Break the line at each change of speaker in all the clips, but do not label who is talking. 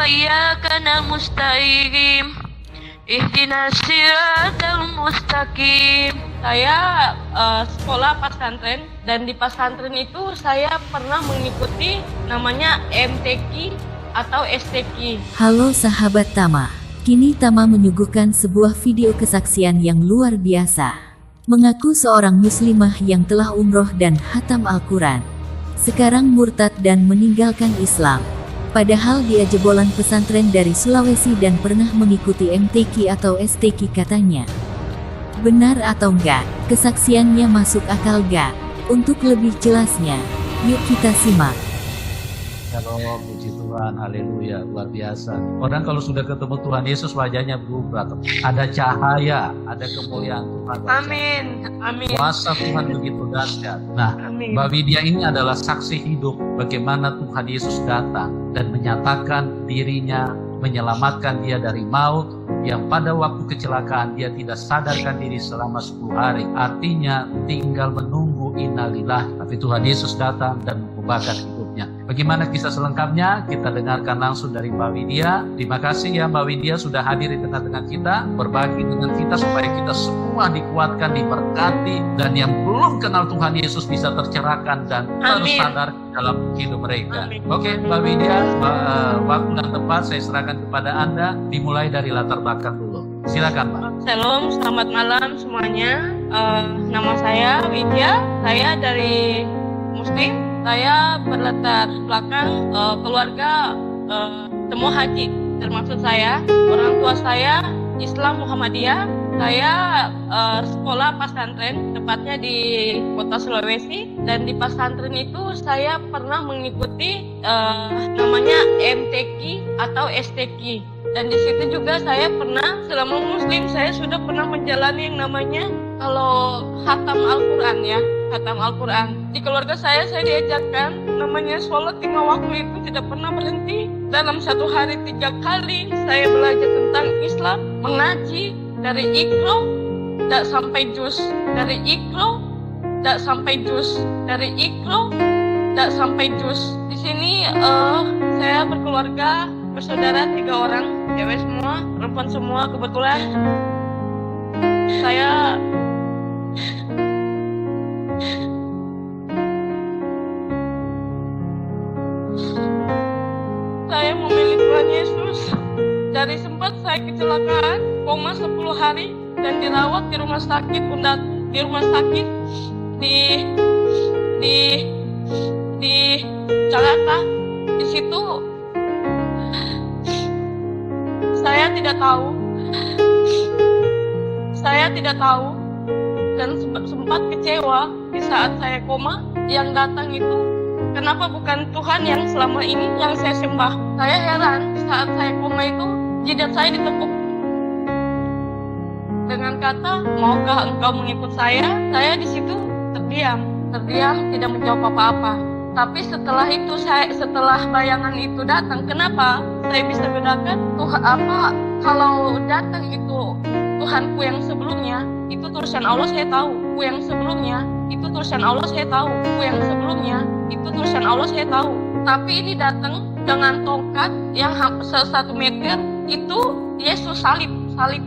iyyaka nasta'in ihdinas siratal mustaqim. Saya sekolah pesantren, dan di pesantren itu saya pernah mengikuti namanya MTQ atau STQ.
Halo sahabat Tama, kini Tama menyuguhkan sebuah video kesaksian yang luar biasa. Mengaku seorang muslimah yang telah umroh dan khatam Al-Quran, sekarang murtad dan meninggalkan Islam. Padahal dia jebolan pesantren dari Sulawesi dan pernah mengikuti MTQ atau STQ katanya. Benar atau enggak? Kesaksiannya masuk akal gak? Untuk lebih jelasnya, yuk kita simak.
Shalom, puji Tuhan, haleluya, luar biasa. Orang kalau sudah ketemu Tuhan Yesus wajahnya berubah. Ada cahaya, ada kemuliaan Tuhan.
Amin, amin.
Kuasa Tuhan begitu dahsyat. Nah,
Amin.
Mbak Widya ini adalah saksi hidup bagaimana Tuhan Yesus datang dan menyatakan dirinya, menyelamatkan dia dari maut, yang pada waktu kecelakaan dia tidak sadarkan diri selama 10 hari. Artinya tinggal menunggu innalillah. Tapi Tuhan Yesus datang dan mengubahkan hidupnya. Bagaimana kisah selengkapnya? Kita dengarkan langsung dari Mbak Widya. Terima kasih ya Mbak Widya sudah hadir di tengah-tengah kita, berbagi dengan kita supaya kita semua dikuatkan, diberkati, dan yang belum kenal Tuhan Yesus bisa tercerahkan dan tersadar dalam hidup mereka.
Amin.
Oke Mbak Widya, waktu dan tempat saya serahkan kepada Anda, dimulai dari latar belakang dulu. Silakan Mbak.
Shalom, selamat malam semuanya. Nama saya Widya, saya dari Muslim. Saya berlatar belakang keluarga semua haji, termasuk saya. Orang tua saya Islam Muhammadiyah. Saya sekolah pesantren, tepatnya di kota Sulawesi. Dan di pesantren itu saya pernah mengikuti namanya MTQ atau STQ. Dan di situ juga saya pernah, selama Muslim saya sudah pernah menjalani yang namanya kalau khatam Al-Quran ya. Khatam Al-Quran. Di keluarga saya diajarkan namanya sholat 5 waktu itu tidak pernah berhenti. Dalam satu hari 3 kali saya belajar tentang Islam, mengaji dari Iqra tak sampai juz, dari Iqra tak sampai juz, dari Iqra tak sampai juz. Di sini saya berkeluarga, bersaudara 3 orang, cewek semua, perempuan semua. Kebetulan saya memilih Tuhan Yesus. Dari sempat saya kecelakaan, koma 10 hari dan dirawat di rumah sakit di Jakarta. Di situ saya tidak tahu dan sempat kecewa di saat saya koma. Yang datang itu kenapa bukan Tuhan yang selama ini yang saya sembah. Saya heran saat saya koma itu jidat saya ditekuk dengan kata, maukah engkau mengikut saya? Saya di situ terdiam tidak menjawab apa-apa. Tapi setelah bayangan itu datang, kenapa saya bisa bedakan kalau datang itu Tuhanku yang sebelumnya, itu tulisan Allah saya tahu. Yang sebelumnya itu tulisan Allah saya tahu. Yang sebelumnya itu tulisan Allah saya tahu. Tapi ini datang dengan tongkat yang 1 meter, itu Yesus salib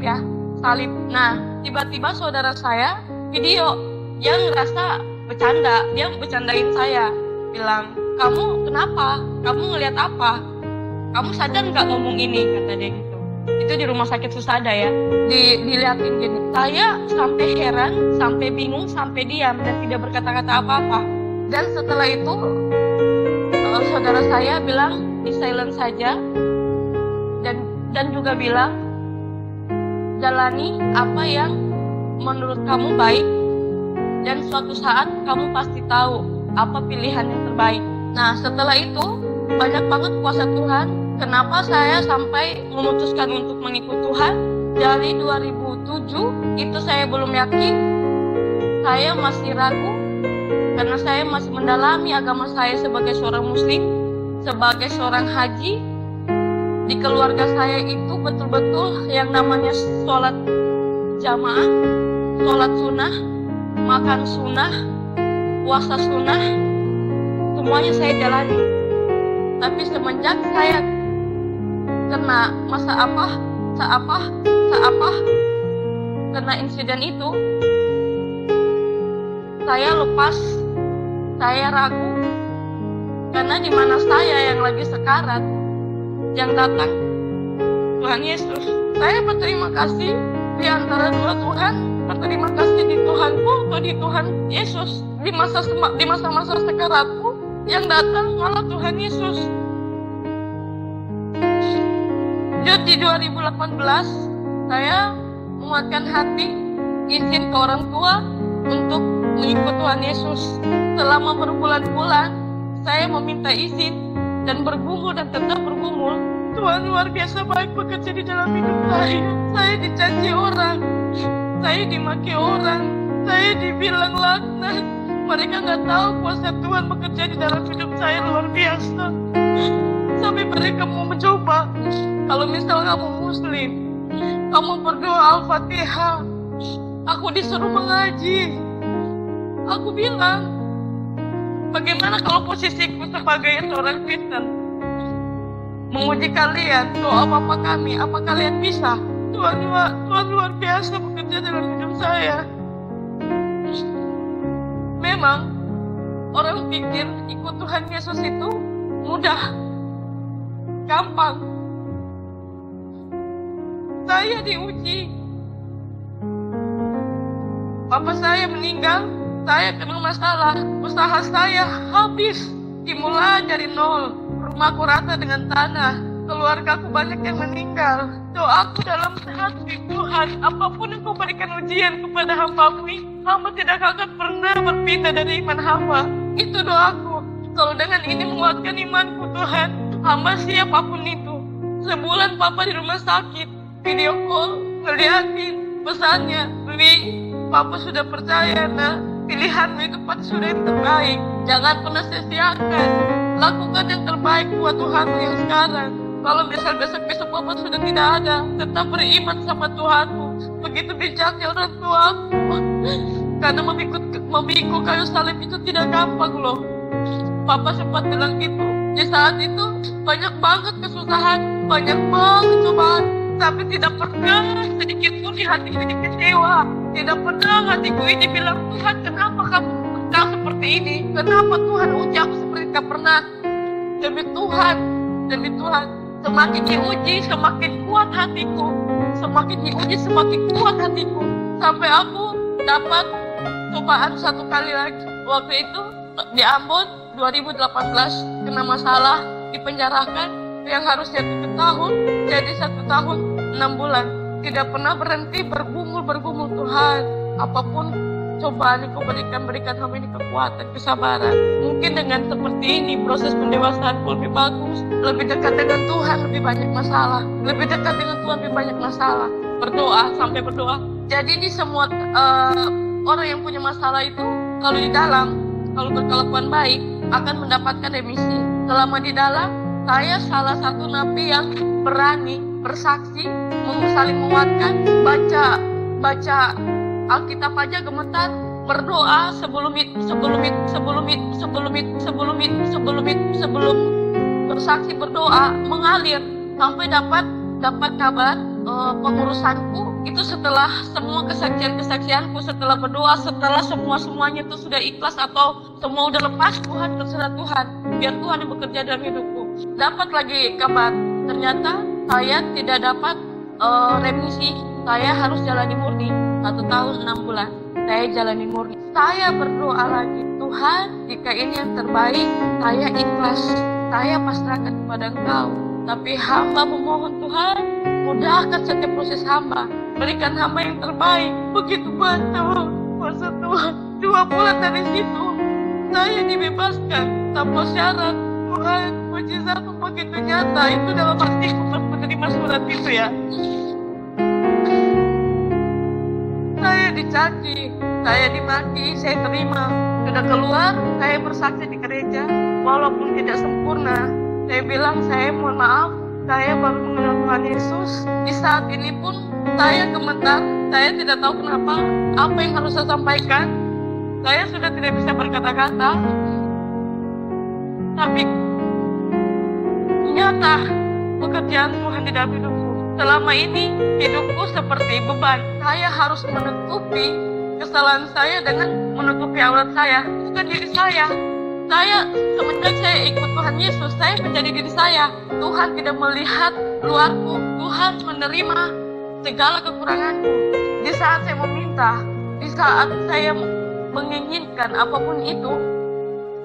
ya, salib. Nah, tiba-tiba saudara saya video yang ngerasa bercanda, dia bercandain saya, bilang, kamu kenapa? Kamu ngelihat apa? Kamu sadar nggak ngomong ini? Kata dia gitu. Itu di rumah sakit Susada ya, dilihatin gini. Saya sampai heran, sampai bingung, sampai diam dan tidak berkata-kata apa-apa. Dan setelah itu saudara saya bilang di silent saja, dan juga bilang jalani apa yang menurut kamu baik, dan suatu saat kamu pasti tahu apa pilihan yang terbaik. Nah, setelah itu banyak banget kuasa Tuhan. Kenapa saya sampai memutuskan untuk mengikut Tuhan? Dari 2007 itu saya belum yakin, saya masih ragu karena saya masih mendalami agama saya sebagai seorang muslim, sebagai seorang haji. Di keluarga saya itu betul-betul yang namanya sholat jamaah, sholat sunnah, makan sunnah, puasa sunnah, semuanya saya jalani. Tapi semenjak saya kena kena insiden itu, saya lepas, saya ragu, karena di mana saya yang lagi sekarat, yang datang Tuhan Yesus. Saya berterima kasih di antara dua Tuhan, berterima kasih di Tuhanku atau di Tuhan Yesus. Di masa-masa sekaratku, yang datang malah Tuhan Yesus. Jadi 2018 saya menguatkan hati, izin ke orang tua untuk mengikut Tuhan Yesus. Selama berbulan-bulan saya meminta izin dan bergumul dan tetap bergumul. Tuhan luar biasa baik bekerja di dalam hidup saya. Saya dicaci orang, saya dimaki orang, saya dibilang laknat. Mereka nggak tahu kuasa Tuhan bekerja di dalam hidup saya luar biasa. Sampai mereka mau mencoba. Kalau misal kamu muslim, kamu berdoa Al-Fatihah, aku disuruh mengaji. Aku bilang, bagaimana kalau posisiku sebagai seorang Kristen menguji kalian, doa Bapa kami, apa kalian bisa? Tuhan luar biasa bekerja dalam hidup saya. Memang orang pikir ikut Tuhan Yesus itu mudah, gampang. Saya diuji. Bapak saya meninggal, saya kena masalah. Usaha saya habis, dimulai dari nol. Rumahku rata dengan tanah. Keluargaku banyak yang meninggal. Doaku dalam hati, Tuhan, apapun yang kau berikan ujian kepada hamba-Mu, hamba tidak akan pernah berpindah dari iman hamba. Itu doaku. Kalau dengan ini menguatkan imanku, Tuhan, hamba siap apapun itu. Sebulan Papa di rumah sakit, video call, ngeliatin pesannya, Wi, Papa sudah percaya, nak. Pilihanmu itu pasti sudah yang terbaik. Jangan pernah sia-siakan. Lakukan yang terbaik buat Tuhanmu yang sekarang. Kalau misal besok Papa sudah tidak ada, tetap beriman sama Tuhanmu. Begitu bijaknya orang tuaku. Karena memikul kayu salib itu tidak gampang loh. Papa sempat bilang gitu. Di saat itu banyak banget kesusahan, banyak banget cobaan. Tapi tidak pernah sedikit pun di hati ini kecewa. Tidak pernah hatiku ini bilang, Tuhan kenapa kamu seperti ini? Kenapa Tuhan uji aku seperti tak pernah? Demi Tuhan, semakin diuji semakin kuat hatiku. Semakin diuji semakin kuat hatiku. Sampai aku dapat cobaan satu kali lagi. Waktu itu di Ambon 2018 kena masalah, dipenjarakan. Yang harusnya 7 tahun jadi 1 tahun 6 bulan. Tidak pernah berhenti bergumul Tuhan, apapun cobaan yang kau berikan hamba ini kekuatan, kesabaran. Mungkin dengan seperti ini proses pendewasaanku lebih bagus, lebih dekat dengan Tuhan, lebih banyak masalah, lebih dekat dengan Tuhan, lebih banyak masalah. Berdoa sampai berdoa. Jadi ini semua orang yang punya masalah itu kalau berkelakuan baik akan mendapatkan remisi. Selama di dalam, saya salah satu napi yang berani bersaksi, saling menguatkan, baca Alkitab aja gemetar, berdoa sebelum bersaksi berdoa mengalir sampai dapat kabar pengurusanku itu setelah semua kesaksianku, setelah berdoa, setelah semuanya itu sudah ikhlas atau semua udah lepas, Tuhan terserah Tuhan, biar Tuhan yang bekerja dalam hidupku. Dapat lagi kabar, ternyata saya tidak dapat remisi, saya harus jalani murni 1 tahun 6 bulan. Saya jalani murni. Saya berdoa lagi, Tuhan, jika ini yang terbaik, saya ikhlas, saya pasrahkan kepada Engkau. Tapi hamba memohon Tuhan, mudahkan setiap proses hamba, berikan hamba yang terbaik. Begitu banyak kuasa Tuhan. 2 bulan dari situ, saya dibebaskan tanpa syarat. Tuhan, mujizatmu begitu nyata. Itu dalam artiku menerima surat itu ya. Saya dicaci, saya dimaki, saya terima. Sudah keluar, saya bersaksi di gereja, walaupun tidak sempurna. Saya bilang, saya mohon maaf, saya baru mengenal Tuhan Yesus. Di saat ini pun saya gemetar, saya tidak tahu kenapa, apa yang harus saya sampaikan. Saya sudah tidak bisa berkata-kata. Tapi nyata pekerjaan Tuhan di dalam hidupku. Selama ini hidupku seperti beban. Saya harus menutupi kesalahan saya dengan menutupi aurat saya, bukan diri saya. Semenjak saya ikut Tuhan Yesus, saya menjadi diri saya. Tuhan tidak melihat luarku. Tuhan menerima segala kekuranganku. Di saat saya meminta, di saat saya menginginkan apapun itu,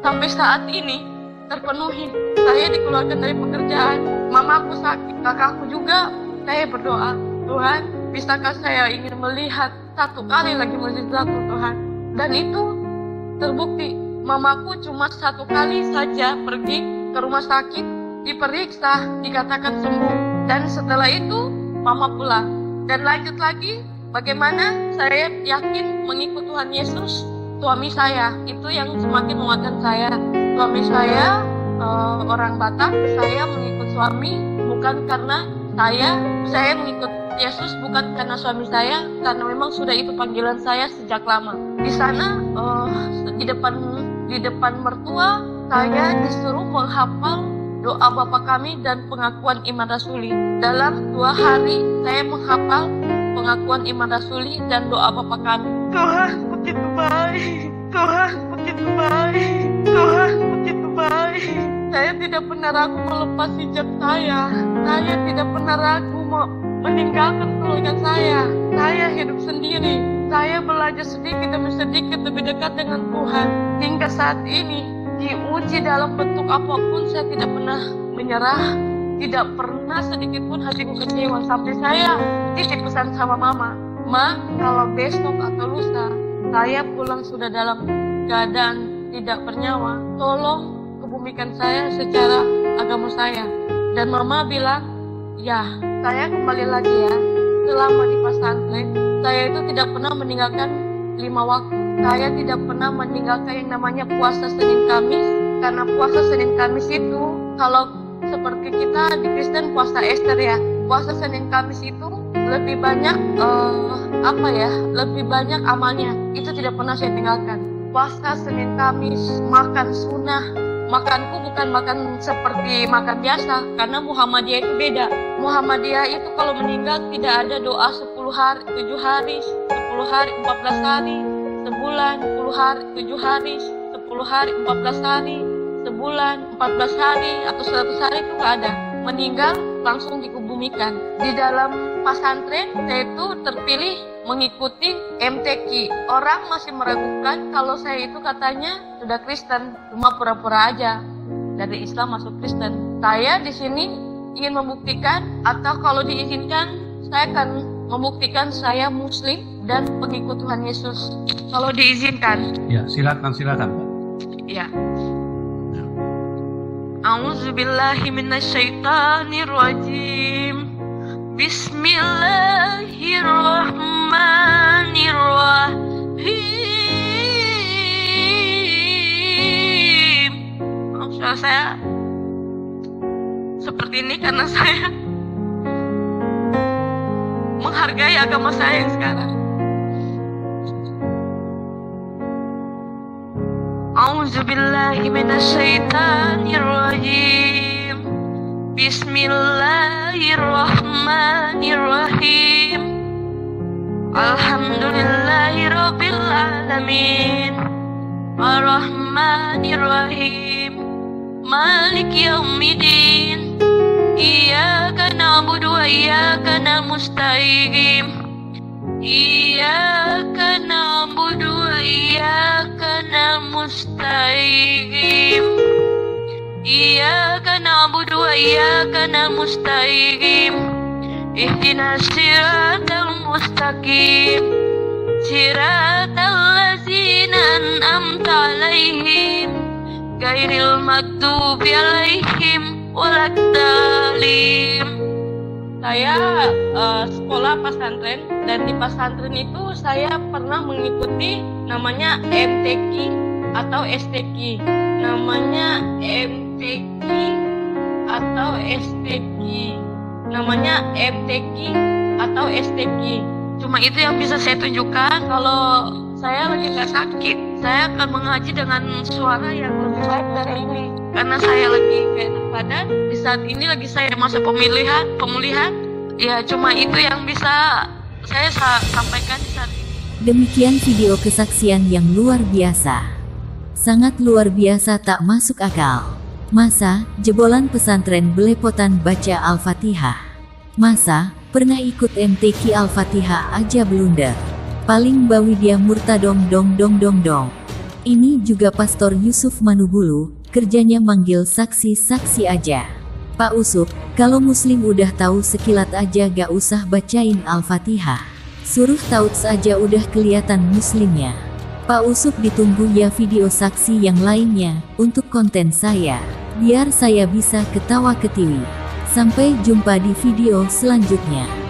sampai saat ini terpenuhi. Saya dikeluarkan dari pekerjaan, mamaku sakit, kakakku juga. Saya berdoa, Tuhan, bisakah saya ingin melihat satu kali lagi mujizat-Mu, Tuhan? Dan itu terbukti. Mamaku cuma satu kali saja pergi ke rumah sakit, diperiksa, dikatakan sembuh. Dan setelah itu, mama pulang. Dan lanjut lagi, bagaimana saya yakin mengikut Tuhan Yesus. Suami saya, itu yang semakin menguatkan saya. Suami saya orang Batak, saya mengikut suami bukan karena saya mengikut Yesus bukan karena suami saya, karena memang sudah itu panggilan saya sejak lama. Di sana di depan mertua saya disuruh menghafal doa Bapa Kami dan pengakuan iman rasuli. Dalam 2 hari saya menghafal pengakuan iman rasuli dan doa Bapa Kami. Tuhan begitu baik, Tuhan begitu baik, Tuhan begitu baik. Saya tidak pernah ragu melepas hijab saya. Saya tidak pernah ragu meninggalkan keluarga saya. Saya hidup sendiri. Saya belajar sedikit demi sedikit lebih dekat dengan Tuhan. Hingga saat ini, diuji dalam bentuk apapun, saya tidak pernah menyerah. Tidak pernah sedikit pun hatiku kecewa. Sampai saya titip pesan sama mama, Ma, kalau besok atau lusa saya pulang sudah dalam keadaan tidak bernyawa, tolong kebumikan saya secara agama saya. Dan mama bilang, ya, saya kembali lagi ya. Selama di pesantren, saya itu tidak pernah meninggalkan 5 waktu. Saya tidak pernah meninggalkan yang namanya puasa Senin Kamis. Karena puasa Senin Kamis itu, kalau seperti kita di Kristen puasa Ester ya, puasa Senin Kamis itu lebih banyak lebih banyak amalnya. Itu tidak pernah saya tinggalkan. Puasa Senin Kamis, makan sunnah. Makanku bukan makan seperti makan biasa, karena Muhammadiyah itu beda. Muhammadiyah itu kalau meninggal tidak ada doa 10 hari, 7 hari, 10 hari, 14 hari, sebulan, 10 hari, 7 hari, 10 hari, 14 hari, sebulan, 14 hari, atau 100 hari itu nggak ada. Meninggal langsung dikubumikan. Di dalam pesantren saya itu terpilih mengikuti MTQ. Orang masih meragukan kalau saya itu katanya sudah Kristen, cuma pura-pura aja dari Islam masuk Kristen. Saya di sini ingin membuktikan, atau kalau diizinkan saya akan membuktikan saya Muslim dan pengikut Tuhan Yesus. Kalau diizinkan.
Ya, silakan Pak.
Ya. A'udzubillahi minasyaitonirrajim. Bismillahirrahmanirrahim. Maksud saya seperti ini karena saya menghargai agama saya yang sekarang. A'udzubillahi minasyaitonirrajim. Bismillahirrahmanirrahim. Alhamdulillahirabbil alamin. Arrahmanirrahim. Maliki yaumiddin. Iyyaka na'budu wa iyyaka nasta'in. Iyyaka na'budu wa iyyaka nasta'in. Iyyaka na'budu wa iyyaka nasta'in. Ihdinas siratal mustaqim. Siratal ladzina an'amta 'alaihim ghairil maghdubi 'alaihim waladdallin. Saya sekolah pesantren, dan di pesantren itu saya pernah mengikuti namanya MTQ atau STQ. Namanya MTQ atau STQ. Namanya MTQ atau STQ. Cuma itu yang bisa saya tunjukkan. Kalau saya lagi nggak sakit, saya akan mengaji dengan suara yang lebih baik dari ini. Karena saya lagi nggak enak badan. Di saat ini lagi saya masa pemulihan. Ya cuma itu yang bisa saya sampaikan di saat ini.
Demikian video kesaksian yang luar biasa. Sangat luar biasa, tak masuk akal. Masa, jebolan pesantren belepotan baca Al-Fatihah. Masa, pernah ikut MTQ Al-Fatihah aja blunder. Paling bawi dia murtadong dong dong dong dong. Ini juga Pastor Yusuf Manubulu, kerjanya manggil saksi-saksi aja. Pak Usup, kalau muslim udah tahu sekilat aja gak usah bacain Al-Fatihah. Suruh taut saja udah kelihatan muslimnya. Pak Usup, ditunggu ya video saksi yang lainnya, untuk konten saya. Biar saya bisa ketawa ketiwi. Sampai jumpa di video selanjutnya.